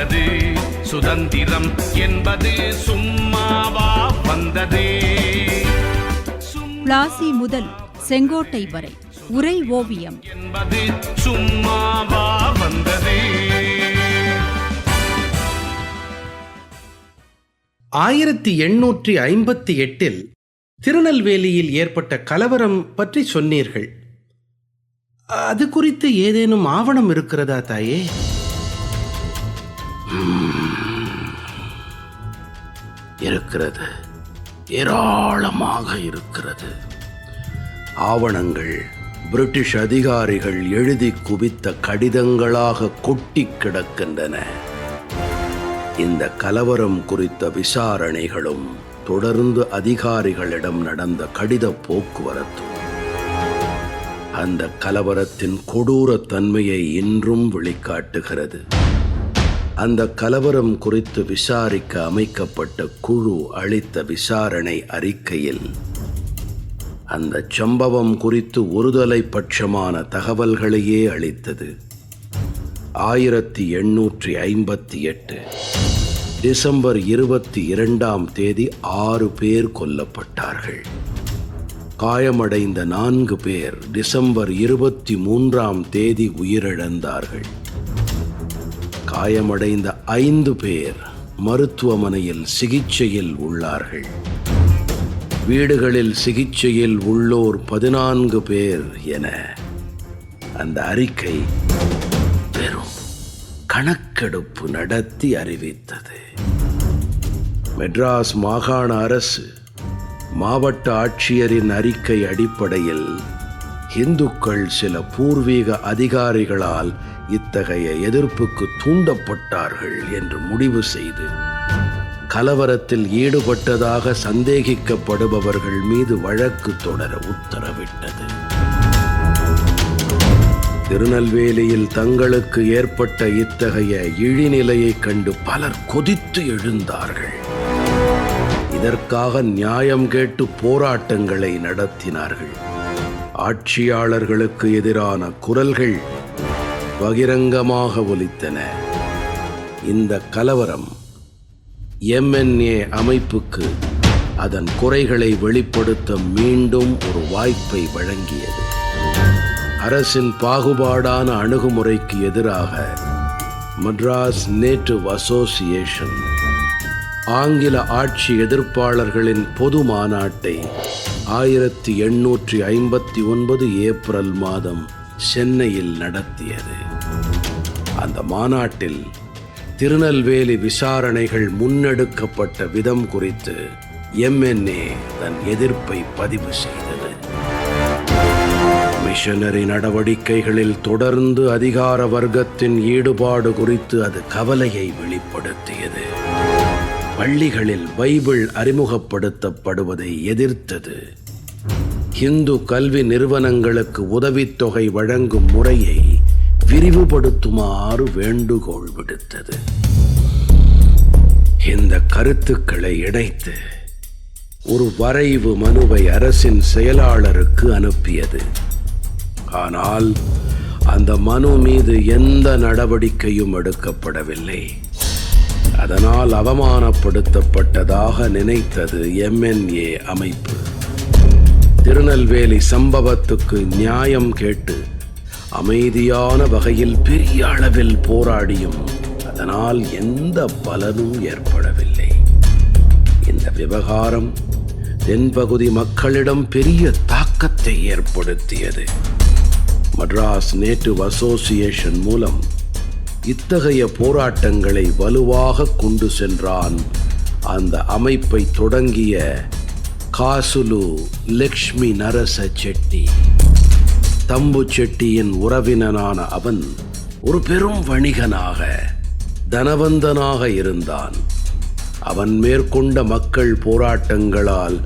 வந்தது. சுதந்திரம் என்பது சும்மாவா வந்தது. பிளாசி முதல் செங்கோட்டை வரை உரை ஓவியம் என்பது சும்மாவா வந்தது. 1858 திருநெல்வேலியில் ஏற்பட்ட கலவரம் பற்றி சொன்னீர்கள். அது குறித்து ஏதேனும் ஆவணம் இருக்கிறதா தாயே? இருக்கிறது, ஏராளமாக இருக்கிறது. ஆவணங்கள் பிரிட்டிஷ் அதிகாரிகள் எழுதி குவித்த கடிதங்களாக கொட்டி கிடக்கின்றன. இந்த கலவரம் குறித்த விசாரணைகளும் தொடர்ந்து அதிகாரிகளிடம் நடந்த கடித போக்குவரத்தும் அந்த கலவரத்தின் கொடூர தன்மையை இன்றும் வெளிக்காட்டுகிறது. அந்த கலவரம் குறித்து விசாரிக்க அமைக்கப்பட்ட குழு அளித்த விசாரணை அறிக்கையில் அந்த சம்பவம் குறித்து ஒருதலை பட்சமான தகவல்களையே அளித்தது. 1858 டிசம்பர் 22ஆம் தேதி 6 பேர் கொல்லப்பட்டார்கள். காயமடைந்த 4 பேர் டிசம்பர் 23ஆம் தேதி உயிரிழந்தார்கள். காயமடைந்த 5 பேர் மருத்துவமனையில் சிகிச்சையில் உள்ளார்கள். வீடுகளில் சிகிச்சையில் உள்ளோர் 14 பேர் என அந்த அறிக்கை பெரும் கணக்கெடுப்பு நடத்தி அறிவித்தது. மெட்ராஸ் மாகாண அரசு மாவட்ட ஆட்சியரின் அறிக்கை அடிப்படையில் இந்துக்கள் சில பூர்வீக அதிகாரிகளால் இத்தகைய எதிர்ப்புக்கு தூண்டப்பட்டார்கள் என்று முடிவு செய்து கலவரத்தில் ஈடுபட்டதாக சந்தேகிக்கப்படுபவர்கள் மீது வழக்கு தொடர உத்தரவிட்டது. திருநெல்வேலியில் தங்களுக்கு ஏற்பட்ட இத்தகைய இழிநிலையைக் கண்டு பலர் கொதித்து எழுந்தார்கள். இதற்காக நியாயம் கேட்டு போராட்டங்களை நடத்தினார்கள். ஆட்சியாளர்களுக்கு எதிரான குரல்கள் பகிரங்கமாக ஒலித்தன. இந்த கலவரம் MNA அமைப்புக்கு அதன் குறைகளை வெளிப்படுத்த மீண்டும் ஒரு வாய்ப்பை வழங்கியது. அரசின் பாகுபாடான அணுகுமுறைக்கு எதிராக மெட்ராஸ் நேட்டிவ் அசோசியேஷன் ஆங்கில ஆட்சி எதிர்ப்பாளர்களின் பொது மாநாட்டை 1859 ஏப்ரல் மாதம் சென்னையில் நடத்தியது. அந்த மாநாட்டில் திருநெல்வேலி விசாரணைகள் முன்னெடுக்கப்பட்ட விதம் குறித்து MNA தன் எதிர்ப்பை பதிவு செய்தது. மிஷனரி நடவடிக்கைகளில் தொடர்ந்து அதிகார வர்க்கத்தின் ஈடுபாடு குறித்து அது கவலையை வெளிப்படுத்தியது. பள்ளிகளில் பைபிள் அறிமுகப்படுத்தப்படுவதை எதிர்த்தது. இந்து கல்வி நிறுவனங்களுக்கு உதவித்தொகை வழங்கும் முறையை விரிவுபடுத்துமாறு வேண்டுகோள் விடுத்தது. இந்த கருத்துக்களை இணைத்து ஒரு வரைவு மனுவை அரசின் செயலாளருக்கு அனுப்பியது. ஆனால் அந்த மனு மீது எந்த நடவடிக்கையும் எடுக்கப்படவில்லை. அதனால் அவமானப்படுத்தப்பட்டதாக நினைத்தது MNA அமைப்பு. திருநெல்வேலி சம்பவத்துக்கு நியாயம் கேட்டு அமைதியான வகையில் பெரிய அளவில் போராடியும் அதனால் எந்த பலனும் ஏற்படவில்லை. இந்த விவகாரம் தென்பகுதி மக்களிடம் பெரிய தாக்கத்தை ஏற்படுத்தியது. மெட்ராஸ் நேட்டிவ் அசோசியேஷன் மூலம் இத்தகைய போராட்டங்களை வலுவாக கொண்டு சென்றான் அந்த அமைப்பை தொடங்கிய காசுலு லக்ஷ்மி நரச செட்டி. தம்பு செட்டியின் உறவினனான அவன் ஒரு பெரும் வணிகனாக தனவந்தனாக இருந்தான். அவன் மேற்கொண்ட மக்கள் போராட்டங்களால்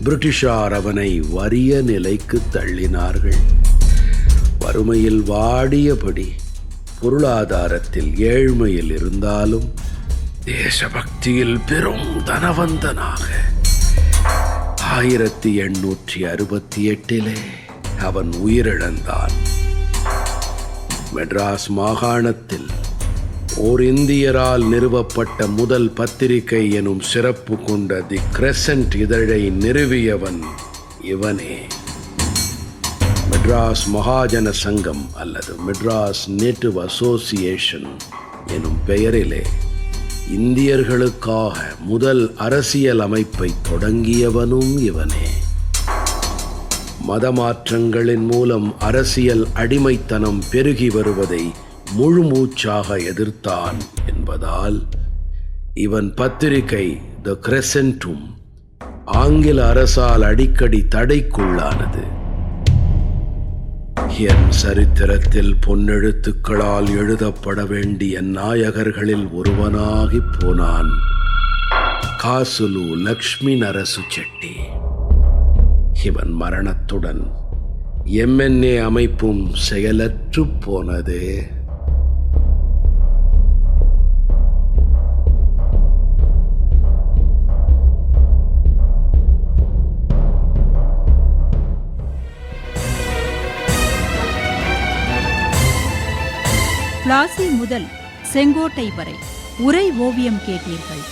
பிரிட்டிஷார் அவனை வறிய நிலைக்கு தள்ளினார்கள். வறுமையில் வாடியபடி பொருளாதாரத்தில் ஏழ்மையில் இருந்தாலும் தேசபக்தியில் பெரும் தனவந்தனாக 1868 அவன் உயிரிழந்தான். மெட்ராஸ் மாகாணத்தில் ஓர் இந்தியரால் நிறுவப்பட்ட முதல் பத்திரிகை எனும் சிறப்பு கொண்ட தி கிரெசன்ட் இதழை நிறுவியவன் இவனே. மெட்ராஸ் மகாஜன சங்கம் அல்லது மெட்ராஸ் நேட்டிவ் அசோசியேஷன் எனும் பெயரிலே இந்தியர்களுக்காக முதல் அரசியல் அமைப்பை தொடங்கியவனும் இவனே. மதமாற்றங்களின் மூலம் அரசியல் அடிமைத்தனம் பெருகி வருவதை முழுமூச்சாக எதிர்த்தான் என்பதால் இவன் பத்திரிகை தி கிரெசன்ட்டும் ஆங்கில அரசால் அடிக்கடி தடைக்குள்ளானது. என் சரித்திரத்தில் பொன்னெழுத்துக்களால் எழுதப்பட வேண்டிய நாயகர்களில் ஒருவனாகிப் போனான் காசுலு லக்ஷ்மி நரசு செட்டி. இவன் மரணத்துடன் MNA அமைப்பும் செயலற்று போனது. பிளாசி முதல் செங்கோட்டை வரை உரை ஓவியம் கேட்டீர்கள்.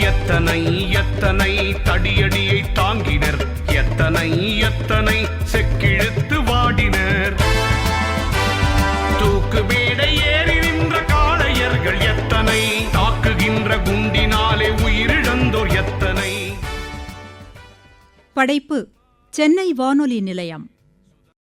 எத்தனை எத்தனை தடியடியை தாங்கினர், எத்தனை எத்தனை செக்கிழுத்து வாடினர். தூக்கு மேடை ஏறி நின்ற காளையர்கள் எத்தனை, தாக்குகின்ற குண்டினாலே உயிரிழந்தோர் எத்தனை. படைப்பு சென்னை வானொலி நிலையம்.